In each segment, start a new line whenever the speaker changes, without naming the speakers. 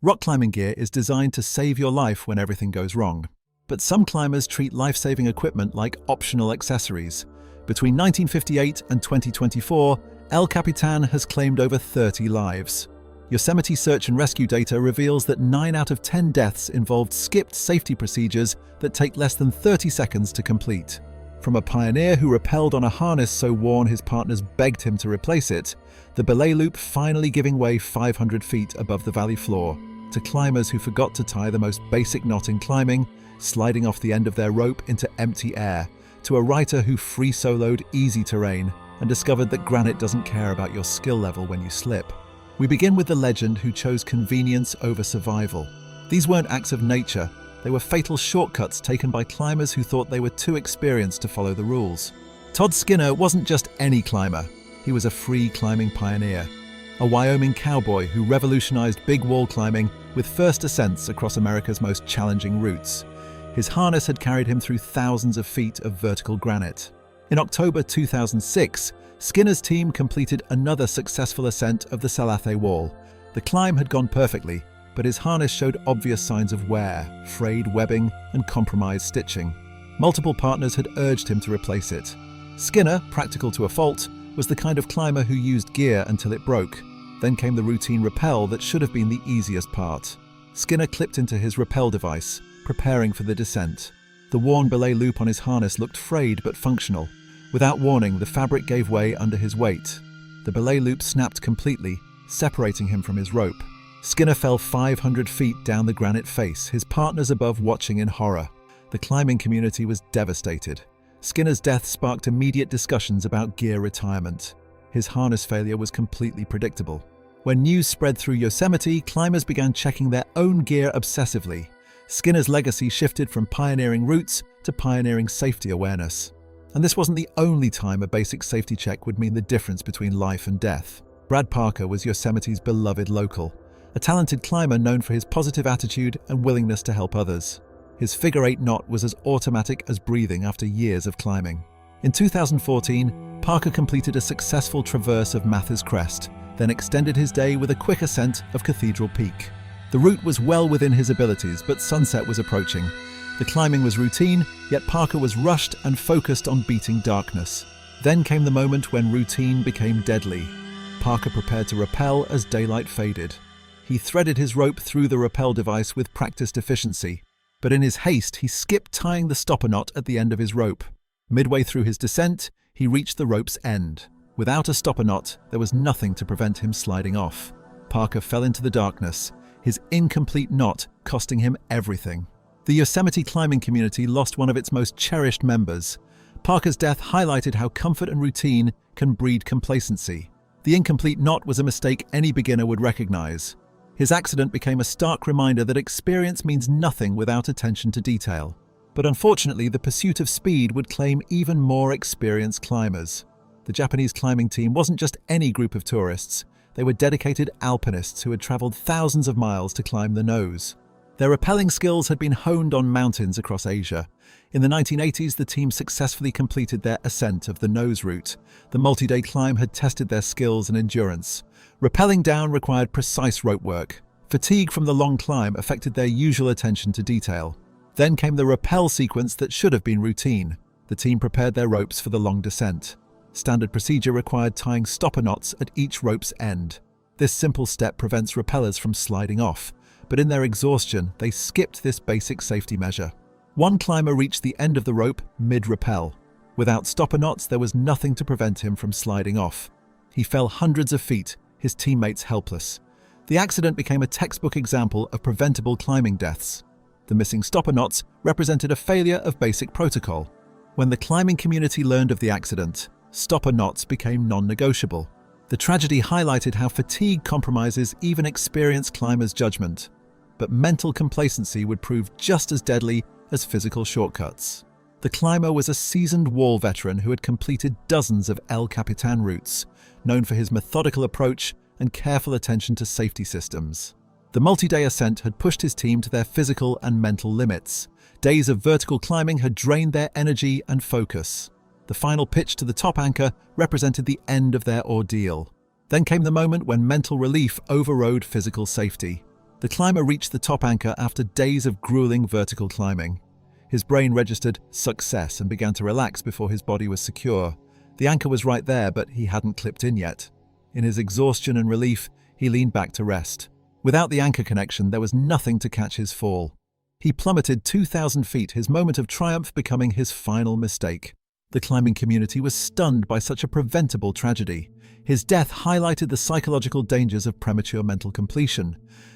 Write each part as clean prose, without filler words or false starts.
Rock climbing gear is designed to save your life when everything goes wrong. But some climbers treat life-saving equipment like optional accessories. Between 1958 and 2024, El Capitan has claimed over 30 lives. Yosemite search and rescue data reveals that 9 out of 10 deaths involved skipped safety procedures that take less than 30 seconds to complete. From a pioneer who rappelled on a harness so worn his partners begged him to replace it, the belay loop finally giving way 500 feet above the valley floor, to climbers who forgot to tie the most basic knot in climbing, sliding off the end of their rope into empty air, to a writer who free-soloed easy terrain and discovered that granite doesn't care about your skill level when you slip. We begin with the legend who chose convenience over survival. These weren't acts of nature, they were fatal shortcuts taken by climbers who thought they were too experienced to follow the rules. Todd Skinner wasn't just any climber, he was a free climbing pioneer. A Wyoming cowboy who revolutionized big wall climbing with first ascents across America's most challenging routes. His harness had carried him through thousands of feet of vertical granite. In October 2006, Skinner's team completed another successful ascent of the Salathé Wall. The climb had gone perfectly, but his harness showed obvious signs of wear, frayed webbing, and compromised stitching. Multiple partners had urged him to replace it. Skinner, practical to a fault, was the kind of climber who used gear until it broke. Then came the routine rappel that should have been the easiest part. Skinner clipped into his rappel device, preparing for the descent. The worn belay loop on his harness looked frayed but functional. Without warning, the fabric gave way under his weight. The belay loop snapped completely, separating him from his rope. Skinner fell 500 feet down the granite face, his partners above watching in horror. The climbing community was devastated. Skinner's death sparked immediate discussions about gear retirement. His harness failure was completely predictable. When news spread through Yosemite, climbers began checking their own gear obsessively. Skinner's legacy shifted from pioneering routes to pioneering safety awareness. And this wasn't the only time a basic safety check would mean the difference between life and death. Brad Parker was Yosemite's beloved local, a talented climber known for his positive attitude and willingness to help others. His figure-8 knot was as automatic as breathing after years of climbing. In 2014, Parker completed a successful traverse of Mathers Crest, then extended his day with a quick ascent of Cathedral Peak. The route was well within his abilities, but sunset was approaching. The climbing was routine, yet Parker was rushed and focused on beating darkness. Then came the moment when routine became deadly. Parker prepared to rappel as daylight faded. He threaded his rope through the rappel device with practiced efficiency, but in his haste he skipped tying the stopper knot at the end of his rope. Midway through his descent, he reached the rope's end. Without a stopper knot, there was nothing to prevent him sliding off. Parker fell into the darkness, his incomplete knot costing him everything. The Yosemite climbing community lost one of its most cherished members. Parker's death highlighted how comfort and routine can breed complacency. The incomplete knot was a mistake any beginner would recognize. His accident became a stark reminder that experience means nothing without attention to detail. But unfortunately, the pursuit of speed would claim even more experienced climbers. The Japanese climbing team wasn't just any group of tourists. They were dedicated alpinists who had traveled thousands of miles to climb the nose. Their rappelling skills had been honed on mountains across Asia. In the 1980s, the team successfully completed their ascent of the nose route. The multi-day climb had tested their skills and endurance. Rappelling down required precise rope work. Fatigue from the long climb affected their usual attention to detail. Then came the rappel sequence that should have been routine. The team prepared their ropes for the long descent. Standard procedure required tying stopper knots at each rope's end. This simple step prevents rappellers from sliding off, but in their exhaustion, they skipped this basic safety measure. One climber reached the end of the rope mid-rappel. Without stopper knots, there was nothing to prevent him from sliding off. He fell hundreds of feet, his teammates helpless. The accident became a textbook example of preventable climbing deaths. The missing stopper knots represented a failure of basic protocol. When the climbing community learned of the accident, stopper knots became non-negotiable. The tragedy highlighted how fatigue compromises even experienced climbers' judgment. But mental complacency would prove just as deadly as physical shortcuts. The climber was a seasoned wall veteran who had completed dozens of El Capitan routes, known for his methodical approach and careful attention to safety systems. The multi-day ascent had pushed his team to their physical and mental limits. Days of vertical climbing had drained their energy and focus. The final pitch to the top anchor represented the end of their ordeal. Then came the moment when mental relief overrode physical safety. The climber reached the top anchor after days of grueling vertical climbing. His brain registered success and began to relax before his body was secure. The anchor was right there, but he hadn't clipped in yet. In his exhaustion and relief, he leaned back to rest. Without the anchor connection, there was nothing to catch his fall. He plummeted 2,000 feet, his moment of triumph becoming his final mistake. The climbing community was stunned by such a preventable tragedy. His death highlighted the psychological dangers of premature mental completion.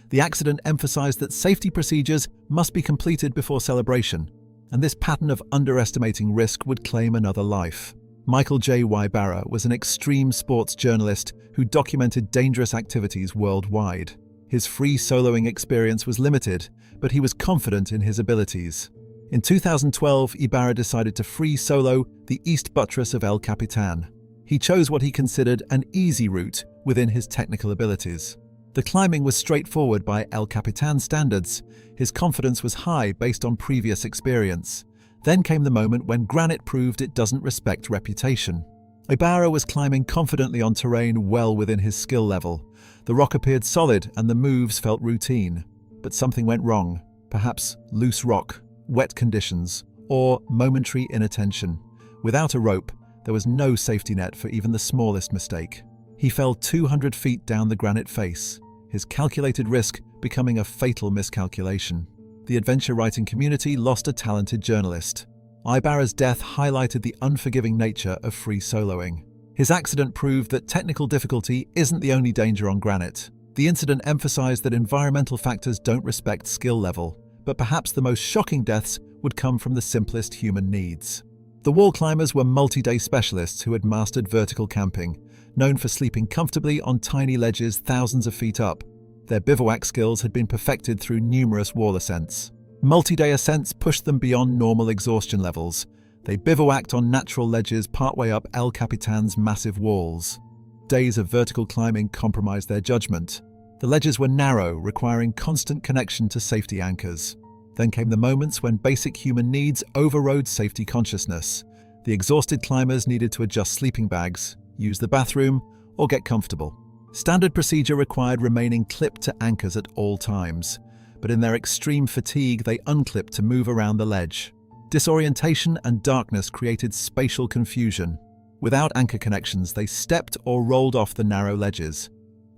The accident emphasized that safety procedures must be completed before celebration, and this pattern of underestimating risk would claim another life. Michael J. Barra was an extreme sports journalist who documented dangerous activities worldwide. His free soloing experience was limited, but he was confident in his abilities. In 2012, Ibarra decided to free solo the east buttress of El Capitan. He chose what he considered an easy route within his technical abilities. The climbing was straightforward by El Capitan standards. His confidence was high based on previous experience. Then came the moment when granite proved it doesn't respect reputation. Ibarra was climbing confidently on terrain well within his skill level. The rock appeared solid and the moves felt routine. But something went wrong. Perhaps loose rock, wet conditions, or momentary inattention. Without a rope, there was no safety net for even the smallest mistake. He fell 200 feet down the granite face, his calculated risk becoming a fatal miscalculation. The adventure writing community lost a talented journalist. Ibarra's death highlighted the unforgiving nature of free soloing. His accident proved that technical difficulty isn't the only danger on granite. The incident emphasized that environmental factors don't respect skill level, but perhaps the most shocking deaths would come from the simplest human needs. The wall climbers were multi-day specialists who had mastered vertical camping, known for sleeping comfortably on tiny ledges thousands of feet up. Their bivouac skills had been perfected through numerous wall ascents. Multi-day ascents pushed them beyond normal exhaustion levels. They bivouacked on natural ledges partway up El Capitan's massive walls. Days of vertical climbing compromised their judgment. The ledges were narrow, requiring constant connection to safety anchors. Then came the moments when basic human needs overrode safety consciousness. The exhausted climbers needed to adjust sleeping bags, use the bathroom, or get comfortable. Standard procedure required remaining clipped to anchors at all times, but in their extreme fatigue they unclipped to move around the ledge. Disorientation and darkness created spatial confusion. Without anchor connections, they stepped or rolled off the narrow ledges.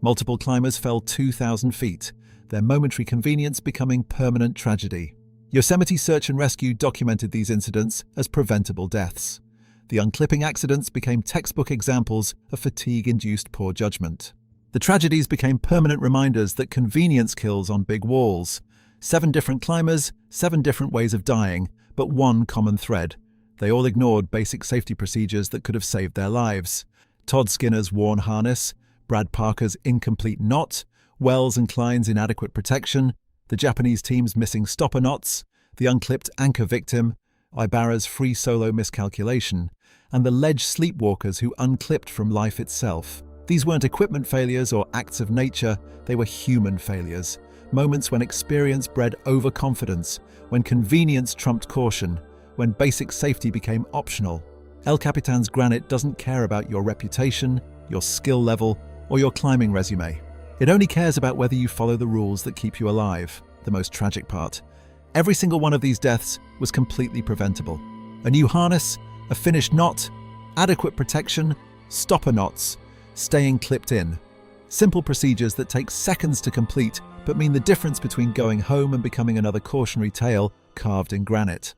Multiple climbers fell 2,000 feet, their momentary convenience becoming permanent tragedy. Yosemite Search and Rescue documented these incidents as preventable deaths. The unclipping accidents became textbook examples of fatigue-induced poor judgment. The tragedies became permanent reminders that convenience kills on big walls. 7 different climbers, 7 different ways of dying, but one common thread. They all ignored basic safety procedures that could have saved their lives. Todd Skinner's worn harness, Brad Parker's incomplete knot, Wells and Klein's inadequate protection, the Japanese team's missing stopper knots, the unclipped anchor victim, Ibarra's free solo miscalculation, and the ledge sleepwalkers who unclipped from life itself. These weren't equipment failures or acts of nature, they were human failures. Moments when experience bred overconfidence, when convenience trumped caution, when basic safety became optional. El Capitan's granite doesn't care about your reputation, your skill level, or your climbing resume. It only cares about whether you follow the rules that keep you alive. The most tragic part. Every single one of these deaths was completely preventable. A new harness, a finished knot, adequate protection, stopper knots, staying clipped in. Simple procedures that take seconds to complete but mean the difference between going home and becoming another cautionary tale carved in granite.